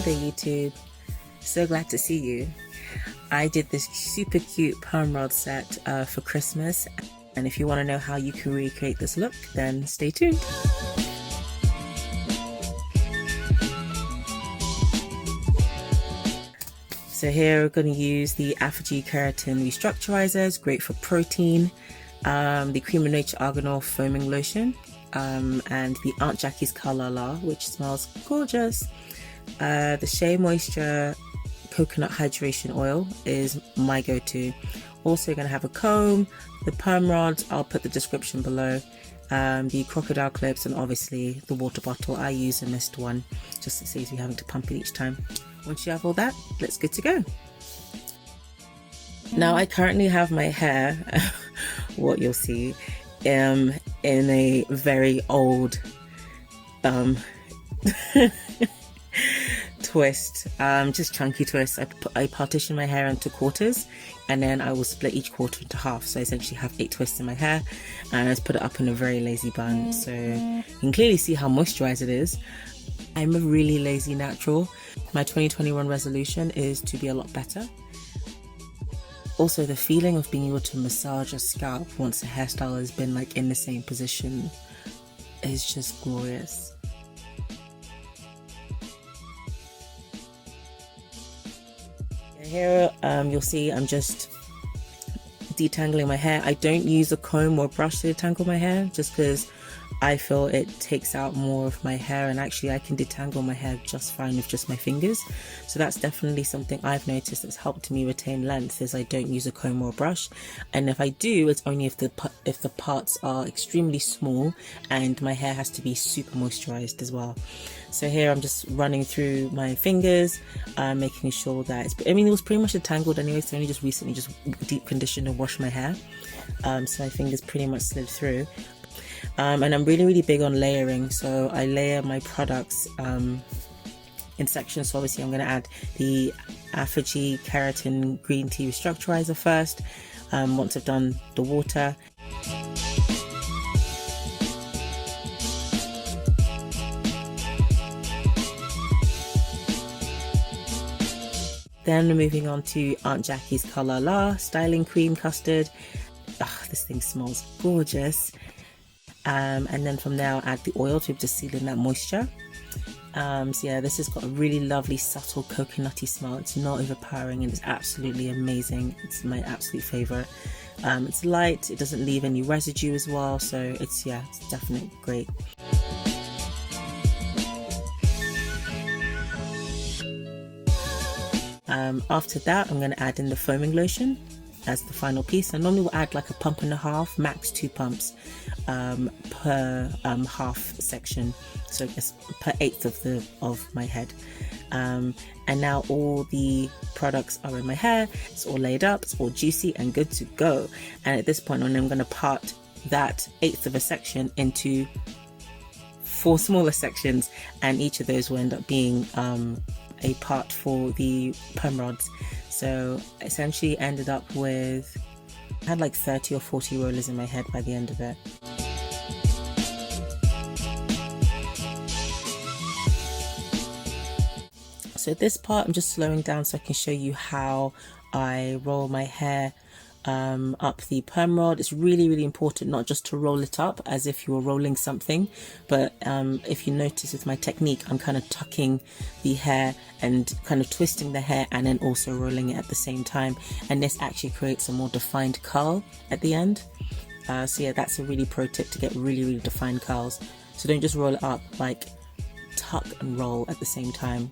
there YouTube, so glad to see you. I did this super cute perm rod set for Christmas, and if you want to know how you can recreate this look, then stay tuned. So here we're going to use the Aphogee Keratin Restructurizer. It's great for protein, the Creme Argan foaming lotion, and the Aunt Jackie's Color La, which smells gorgeous. The Shea Moisture Coconut Hydration Oil is my go-to. Also going to have a comb, the perm rods, I'll put the description below, the crocodile clips, and obviously the water bottle. I use a mist one, just to saves me having to pump it each time. Once you have all that, let's get to go. Now I currently have my hair, what you'll see, in a very old twist, just chunky twist. I partition my hair into quarters, and then I will split each quarter into half, so I essentially have 8 twists in my hair, and I just put it up in a very lazy bun, so you can clearly see how moisturized it is. I'm a really lazy natural. My 2021 resolution is to be a lot better. Also, the feeling of being able to massage a scalp once the hairstyle has been like in the same position is just glorious. Here you'll see I'm just detangling my hair. I don't use a comb or brush to detangle my hair, just because I feel it takes out more of my hair, and actually I can detangle my hair just fine with just my fingers. So that's definitely something I've noticed that's helped me retain length, is I don't use a comb or a brush, and if I do, it's only if the parts are extremely small and my hair has to be super moisturized as well. So here I'm just running through my fingers, making sure that it's, I mean, it was pretty much detangled anyway, so I only just recently just deep conditioned and washed my hair, so my fingers pretty much slid through. And I'm really big on layering, so I layer my products in sections. So obviously I'm going to add the Aphogee Keratin Green Tea Restructurizer first, once I've done the water. Then moving on to Aunt Jackie's Color La Styling Cream Custard. This thing smells gorgeous. And then from there I'll add the oil to just seal in that moisture. So yeah, this has got a really lovely subtle coconutty smell. It's not overpowering and it's absolutely amazing. It's my absolute favorite. It's light, it doesn't leave any residue as well, so it's, yeah, it's definitely great. After that I'm going to add in the foaming lotion as the final piece. I normally will add like a pump and a half, max 2 pumps per half section, so I guess per 1/8 of my head. And now all the products are in my hair, it's all laid up, it's all juicy and good to go. And at this point I'm going to part that 1/8 of a section into 4 smaller sections, and each of those will end up being a part for the perm rods. So essentially ended up with, I had like 30 or 40 rollers in my head by the end of it. So this part I'm just slowing down so I can show you how I roll my hair up the perm rod. It's really important not just to roll it up as if you were rolling something, but if you notice with my technique, I'm kind of tucking the hair and kind of twisting the hair and then also rolling it at the same time, and this actually creates a more defined curl at the end. So yeah, that's a really pro tip to get really defined curls. So don't just roll it up, like tuck and roll at the same time.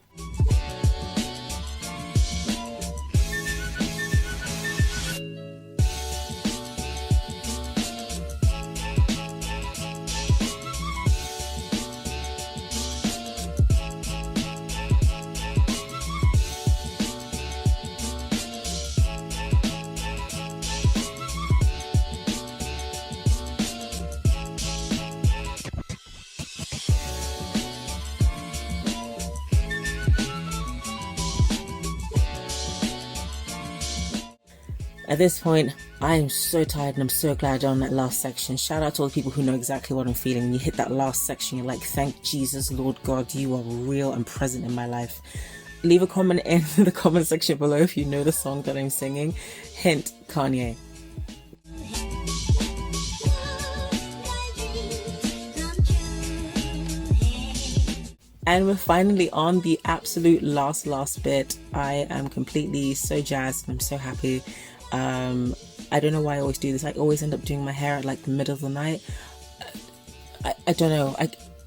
At this point, I am so tired and I'm so glad I've done that last section. Shout out to all the people who know exactly what I'm feeling. When you hit that last section, you're like, thank Jesus, Lord God, you are real and present in my life. leave a comment in the comment section below if you know the song that I'm singing. Hint, Kanye. And we're finally on the absolute last bit. I am completely so jazzed. I'm so happy. I don't know why I always do this. I always end up doing my hair at like the middle of the night. I don't know.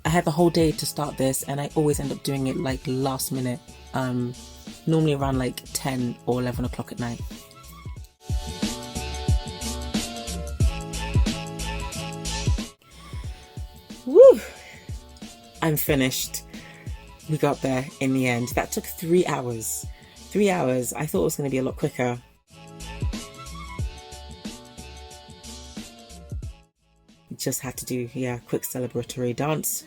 I had the whole day to start this, and I always end up doing it like last minute. Normally around like 10 or 11 o'clock at night. Woo! I'm finished. We got there in the end. That took 3 hours. 3 hours. I thought it was going to be a lot quicker. Just had to do, yeah, quick celebratory dance.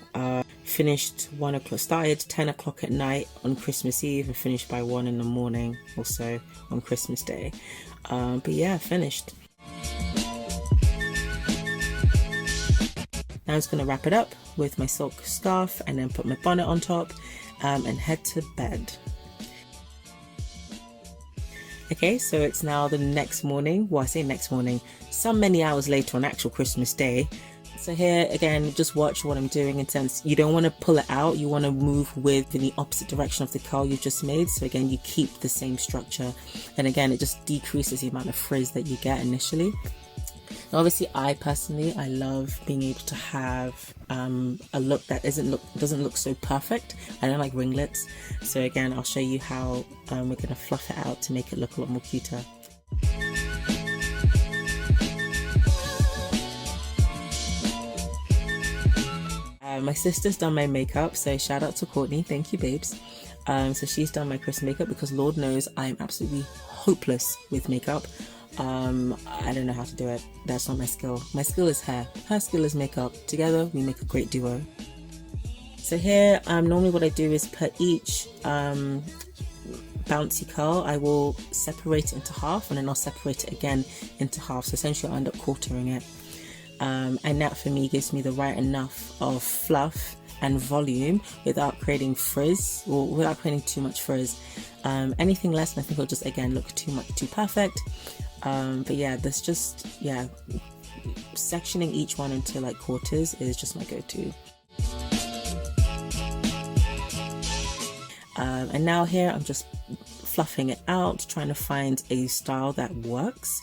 Finished 1 o'clock, started 10 o'clock at night on Christmas Eve and finished by 1 in the morning also on Christmas Day. But yeah, finished. Now I'm just going to wrap it up with my silk scarf and then put my bonnet on top and head to bed. Okay, so it's now the next morning. Well, I say next morning, some many hours later on actual Christmas Day. So here again, just watch what I'm doing in terms, you don't want to pull it out, you want to move with in the opposite direction of the curl you've just made. So again, you keep the same structure, and again, it just decreases the amount of frizz that you get initially. Now, obviously, I personally, I love being able to have a look that doesn't look so perfect. I don't like ringlets. So again, I'll show you how we're going to fluff it out to make it look a lot more cuter. My sister's done my makeup, so shout out to Courtney. Thank you, babes. So she's done my Christmas makeup because Lord knows I'm absolutely hopeless with makeup. I don't know how to do it. That's not my skill. My skill is hair. Her skill is makeup. Together we make a great duo. So here, normally what I do is per each bouncy curl, I will separate it into half, and then I'll separate it again into half. So essentially I'll end up quartering it. And that for me gives me the right enough of fluff and volume without creating frizz, or without creating too much frizz. Anything less, and I think it'll just again look too perfect. But yeah, this just, yeah, sectioning each one into like quarters is just my go-to. And now here I'm just fluffing it out, trying to find a style that works.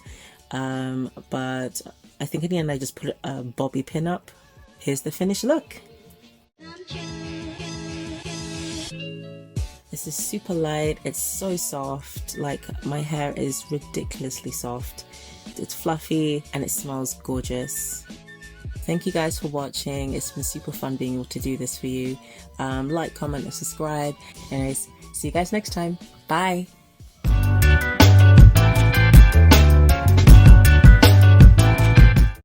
But I think in the end I just put a bobby pin up. Here's the finished look. This is super light, it's so soft, like my hair is ridiculously soft. It's fluffy and it smells gorgeous. Thank you guys for watching. It's been super fun being able to do this for you. Like, comment and subscribe. Anyways, see you guys next time. Bye.